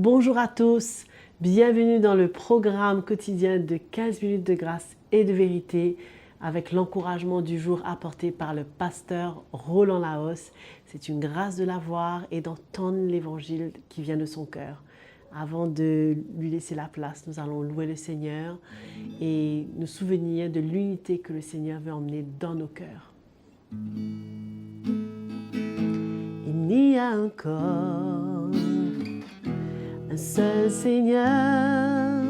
Bonjour à tous, bienvenue dans le programme quotidien de 15 minutes de grâce et de vérité avec l'encouragement du jour apporté par le pasteur Roland Laos. C'est une grâce de la voir et d'entendre l'évangile qui vient de son cœur. Avant de lui laisser la place, nous allons louer le Seigneur et nous souvenir de l'unité que le Seigneur veut emmener dans nos cœurs. Il n'y a encore un seul Seigneur,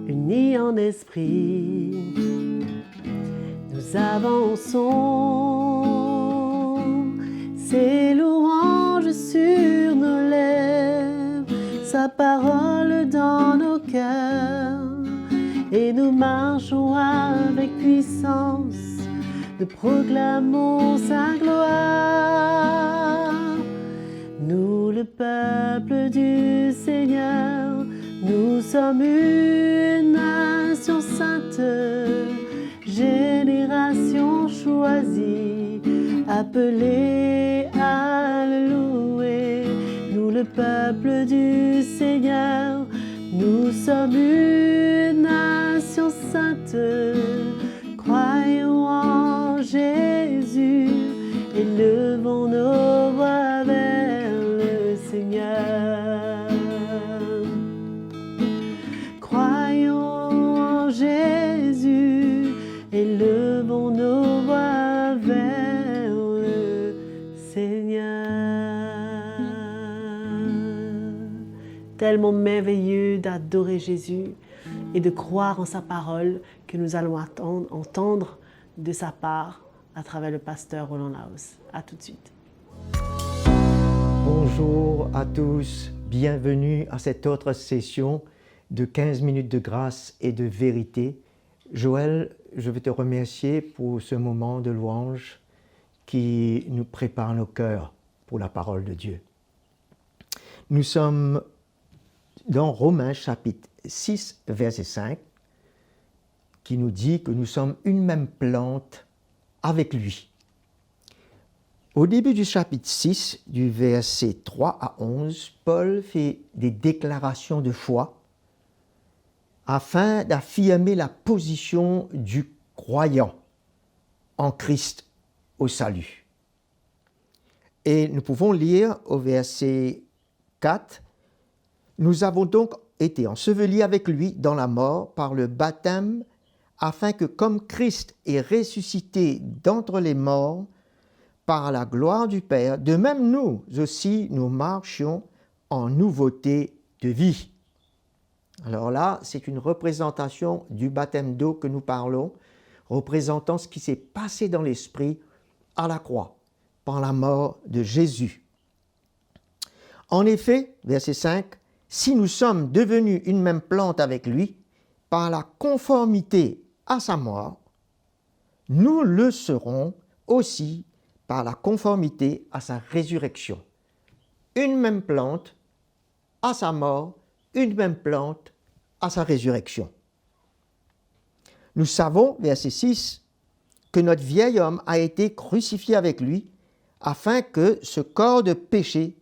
unis en esprit, nous avançons, ses louanges sur nos lèvres, sa parole dans nos cœurs, et nous marchons avec puissance, nous proclamons sa gloire. Nous, le peuple du Seigneur, nous sommes une nation sainte, génération choisie, appelée à le louer. Nous, le peuple du Seigneur, nous sommes une nation sainte, croyons en Jésus, élevons nos voix vers le Seigneur. Croyons en Jésus, élevons nos voix vers le Seigneur. Tellement merveilleux d'adorer Jésus et de croire en sa parole que nous allons entendre de sa part à travers le pasteur Roland Laos. À tout de suite. Bonjour à tous, bienvenue à cette autre session de 15 minutes de grâce et de vérité. Joël, je veux te remercier pour ce moment de louange qui nous prépare nos cœurs pour la parole de Dieu. Nous sommes dans Romains chapitre 6, verset 5, qui nous dit que nous sommes une même plante avec lui. Au début du chapitre 6, du verset 3 à 11, Paul fait des déclarations de foi afin d'affirmer la position du croyant en Christ au salut. Et nous pouvons lire au verset 4, « Nous avons donc été ensevelis avec lui dans la mort par le baptême, afin que comme Christ est ressuscité d'entre les morts par la gloire du Père, de même nous aussi nous marchions en nouveauté de vie. » Alors là, c'est une représentation du baptême d'eau que nous parlons, représentant ce qui s'est passé dans l'esprit à la croix, par la mort de Jésus. En effet, verset 5, « Si nous sommes devenus une même plante avec lui, par la conformité à sa mort, nous le serons aussi par la conformité à sa résurrection. » Une même plante à sa mort, une même plante à sa résurrection. Nous savons, verset 6, que notre vieil homme a été crucifié avec lui, afin que ce corps de péché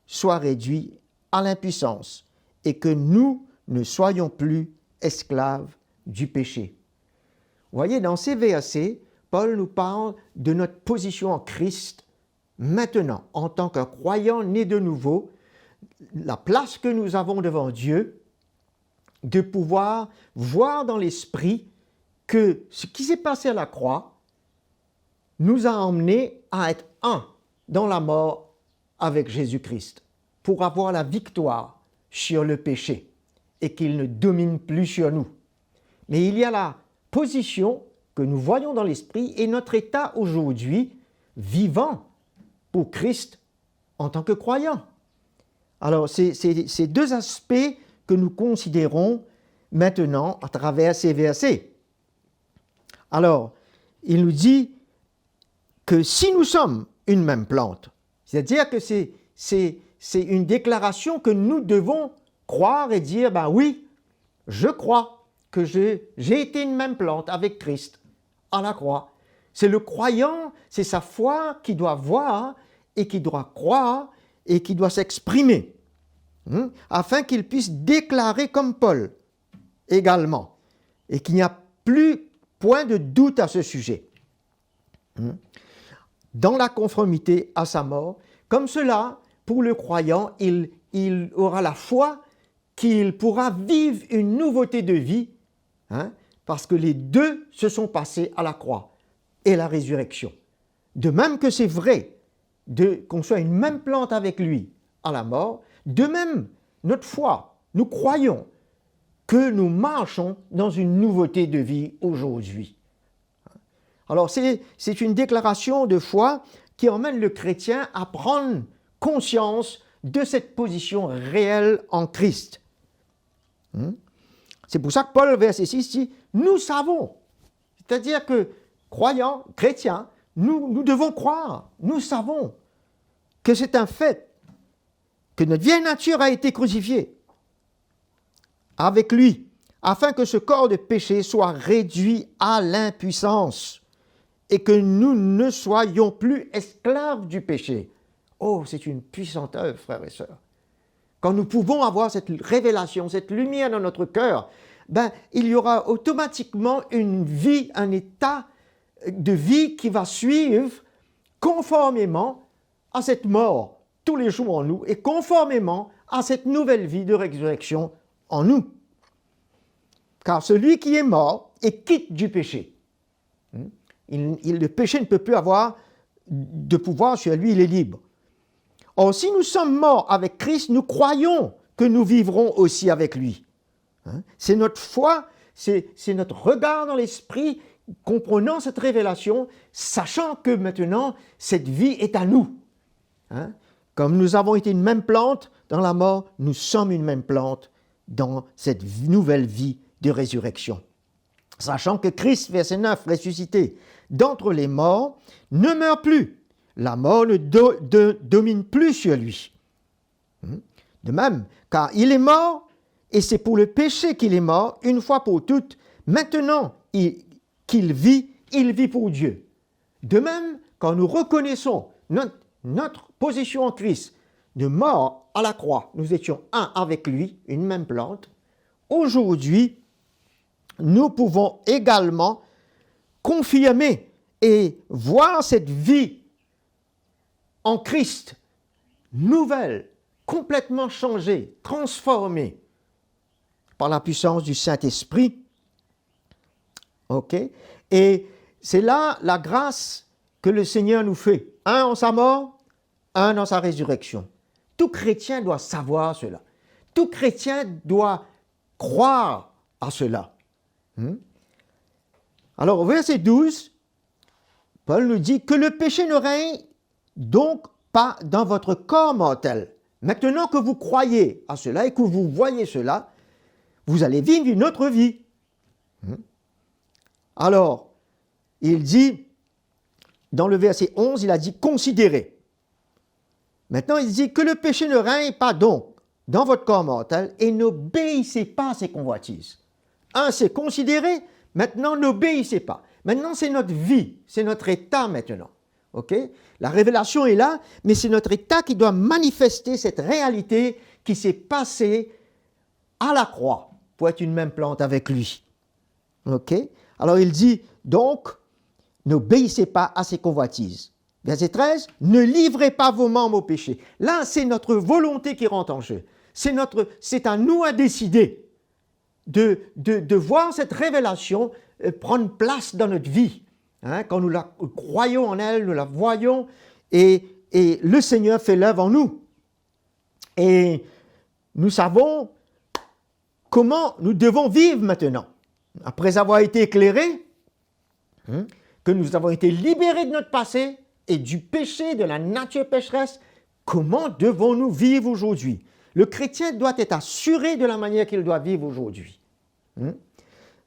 soit réduit à l'impuissance et que nous ne soyons plus esclaves du péché. Vous voyez, dans ces versets, Paul nous parle de notre position en Christ maintenant, en tant que croyant né de nouveau, la place que nous avons devant Dieu, de pouvoir voir dans l'esprit que ce qui s'est passé à la croix nous a emmenés à être un dans la mort avec Jésus-Christ, pour avoir la victoire sur le péché et qu'il ne domine plus sur nous. Mais il y a la position que nous voyons dans l'esprit et notre état aujourd'hui vivant pour Christ en tant que croyant. Alors, c'est ces deux aspects que nous considérons maintenant à travers ces versets. Alors, il nous dit que si nous sommes une même plante, c'est-à-dire que c'est une déclaration que nous devons croire et dire, ben oui, je crois que j'ai été une même plante avec Christ à la croix. C'est le croyant, c'est sa foi qui doit voir et qui doit croire et qui doit s'exprimer. afin qu'il puisse déclarer comme Paul également, et qu'il n'y a plus point de doute à ce sujet. Dans la conformité à sa mort, comme cela, pour le croyant, il aura la foi qu'il pourra vivre une nouveauté de vie, parce que les deux se sont passés à la croix et la résurrection. De même que c'est vrai qu'on soit une même plante avec lui à la mort, de même, notre foi, nous croyons que nous marchons dans une nouveauté de vie aujourd'hui. Alors, c'est une déclaration de foi qui emmène le chrétien à prendre conscience de cette position réelle en Christ. C'est pour ça que Paul, verset 6, dit « Nous savons ». C'est-à-dire que, croyants, chrétiens, nous devons croire, nous savons que c'est un fait, que notre vieille nature a été crucifiée avec lui, afin que ce corps de péché soit réduit à l'impuissance et que nous ne soyons plus esclaves du péché. Oh, c'est une puissante œuvre, frères et sœurs. Quand nous pouvons avoir cette révélation, cette lumière dans notre cœur, il y aura automatiquement une vie, un état de vie qui va suivre conformément à cette mort tous les jours en nous et conformément à cette nouvelle vie de résurrection en nous. Car celui qui est mort est quitte du péché. Le péché ne peut plus avoir de pouvoir sur lui, il est libre. Or, si nous sommes morts avec Christ, nous croyons que nous vivrons aussi avec lui. C'est notre foi, c'est notre regard dans l'esprit, comprenant cette révélation, sachant que maintenant, cette vie est à nous. Comme nous avons été une même plante dans la mort, nous sommes une même plante dans cette nouvelle vie de résurrection. Sachant que Christ, verset 9, ressuscité d'entre les morts, ne meurt plus. La mort ne domine plus sur lui. De même, car il est mort, et c'est pour le péché qu'il est mort, une fois pour toutes. Maintenant qu'il vit, il vit pour Dieu. De même, quand nous reconnaissons notre position en Christ, de mort à la croix, nous étions un avec lui, une même plante. Aujourd'hui, nous pouvons également confirmer et voir cette vie en Christ, nouvelle, complètement changée, transformée par la puissance du Saint-Esprit. OK? Et c'est là la grâce que le Seigneur nous fait. Un en sa mort, un dans sa résurrection. Tout chrétien doit savoir cela. Tout chrétien doit croire à cela. Alors, au verset 12, Paul nous dit que le péché ne règne donc pas dans votre corps mortel. Maintenant que vous croyez à cela et que vous voyez cela, vous allez vivre une autre vie. Alors, il dit, dans le verset 11, il a dit « considérez ». Maintenant, il dit que le péché ne règne pas donc dans votre corps mortel et n'obéissez pas à ses convoitises. Un, c'est considérer, maintenant n'obéissez pas. Maintenant, c'est notre vie, c'est notre état maintenant. OK? La révélation est là, mais c'est notre état qui doit manifester cette réalité qui s'est passée à la croix pour être une même plante avec lui. OK? Alors il dit, donc, n'obéissez pas à ses convoitises. Verset 13, ne livrez pas vos membres au péché. Là, c'est notre volonté qui rentre en jeu. C'est à nous à décider de voir cette révélation prendre place dans notre vie. Quand nous la croyons en elle, nous la voyons, et le Seigneur fait l'œuvre en nous. Et nous savons comment nous devons vivre maintenant. Après avoir été éclairés, que nous avons été libérés de notre passé et du péché, de la nature pécheresse, comment devons-nous vivre aujourd'hui? Le chrétien doit être assuré de la manière qu'il doit vivre aujourd'hui.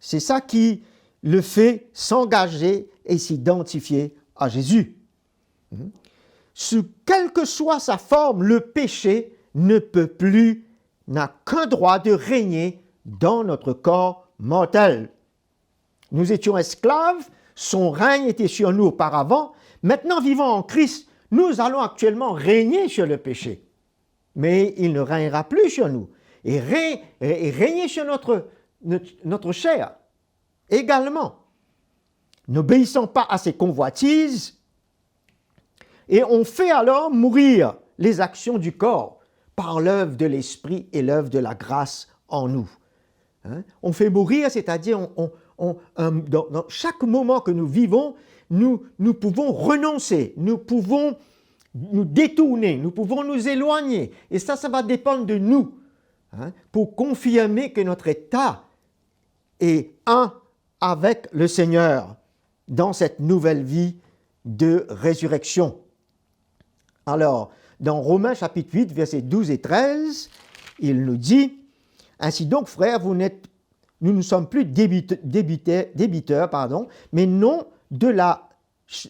C'est ça qui le fait s'engager et s'identifier à Jésus. Sous quelle que soit sa forme, le péché n'a qu'un droit de régner dans notre corps mortel. Nous étions esclaves, son règne était sur nous auparavant. Maintenant, vivant en Christ, nous allons actuellement régner sur le péché. mais il ne régnera plus sur nous. Et régner sur notre chair également. N'obéissant pas à ses convoitises, et on fait alors mourir les actions du corps par l'œuvre de l'Esprit et l'œuvre de la grâce en nous. On fait mourir, c'est-à-dire dans chaque moment que nous vivons, nous pouvons renoncer, nous pouvons nous détourner, nous pouvons nous éloigner. Et ça va dépendre de nous, pour confirmer que notre état est un avec le Seigneur dans cette nouvelle vie de résurrection. Alors, dans Romains chapitre 8, versets 12 et 13, il nous dit « Ainsi donc, frères, nous ne sommes plus débiteurs, mais non de la...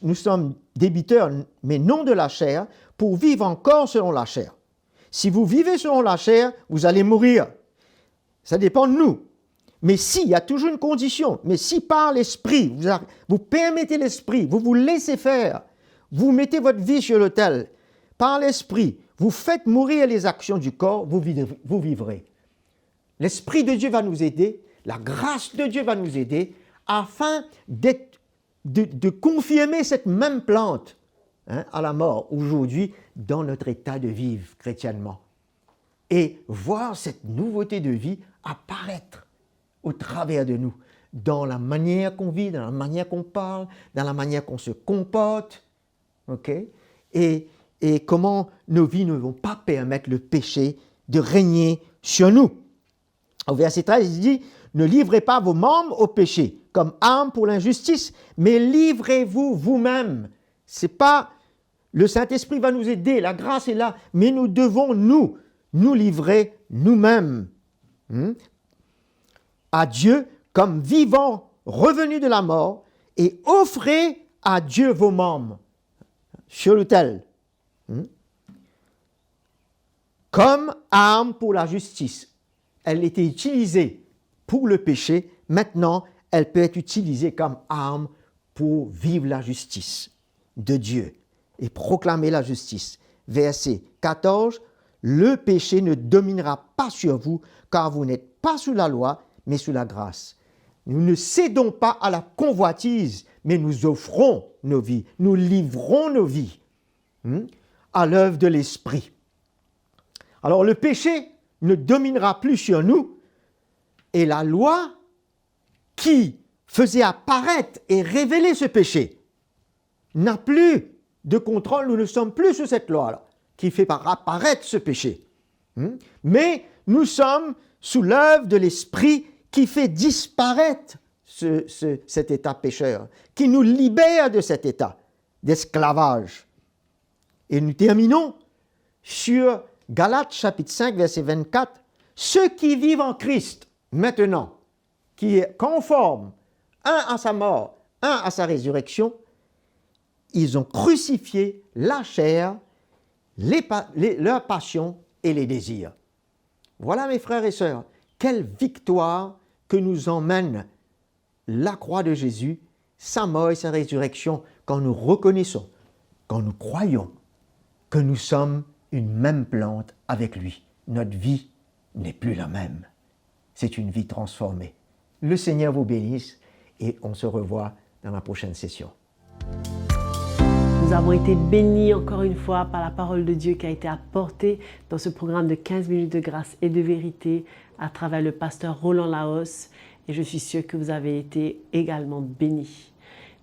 Nous sommes débiteurs, mais non de la chair, pour vivre encore selon la chair. Si vous vivez selon la chair, vous allez mourir. Ça dépend de nous. Mais il y a toujours une condition, mais si par l'Esprit, vous permettez l'Esprit, vous vous laissez faire, vous mettez votre vie sur l'autel, par l'Esprit, vous faites mourir les actions du corps, vous vivrez. L'Esprit de Dieu va nous aider, la grâce de Dieu va nous aider, afin de confirmer cette même plante à la mort, aujourd'hui, dans notre état de vivre chrétiennement. Et voir cette nouveauté de vie apparaître au travers de nous, dans la manière qu'on vit, dans la manière qu'on parle, dans la manière qu'on se comporte, et comment nos vies ne vont pas permettre le péché de régner sur nous. Au verset 13, il dit « Ne livrez pas vos membres au péché comme armes pour l'injustice, mais livrez-vous vous-même. » C'est pas le Saint-Esprit va nous aider, la grâce est là, mais nous devons nous livrer nous-mêmes à Dieu comme vivants revenus de la mort, et offrez à Dieu vos membres sur l'autel comme arme pour la justice. Elle était utilisée pour le péché, maintenant elle peut être utilisée comme arme pour vivre la justice de Dieu et proclamer la justice. Verset 14, « Le péché ne dominera pas sur vous, car vous n'êtes pas sous la loi, mais sous la grâce. Nous ne cédons pas à la convoitise, mais nous offrons nos vies, nous livrons nos vies à l'œuvre de l'Esprit. » Alors le péché ne dominera plus sur nous, et la loi qui faisait apparaître et révéler ce péché n'a plus de contrôle, nous ne sommes plus sous cette loi-là qui fait apparaître ce péché. Mais nous sommes sous l'œuvre de l'Esprit qui fait disparaître cet état pécheur, qui nous libère de cet état d'esclavage. Et nous terminons sur Galates chapitre 5, verset 24. « Ceux qui vivent en Christ, maintenant, qui est conforme, un à sa mort, un à sa résurrection, ils ont crucifié la chair, leurs passions et les désirs. » Voilà, mes frères et sœurs, quelle victoire que nous emmène la croix de Jésus, sa mort et sa résurrection, quand nous reconnaissons, quand nous croyons que nous sommes une même plante avec lui. Notre vie n'est plus la même. C'est une vie transformée. Le Seigneur vous bénisse et on se revoit dans la prochaine session. Nous avons été bénis encore une fois par la parole de Dieu qui a été apportée dans ce programme de 15 minutes de grâce et de vérité à travers le pasteur Roland Laos. Et je suis sûre que vous avez été également bénis.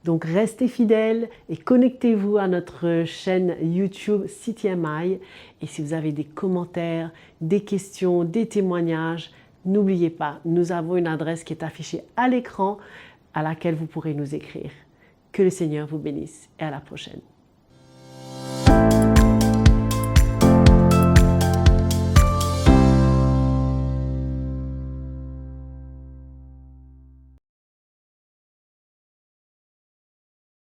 Donc restez fidèles et connectez-vous à notre chaîne YouTube CTMI. Et si vous avez des commentaires, des questions, des témoignages, n'oubliez pas, nous avons une adresse qui est affichée à l'écran à laquelle vous pourrez nous écrire. Que le Seigneur vous bénisse et à la prochaine.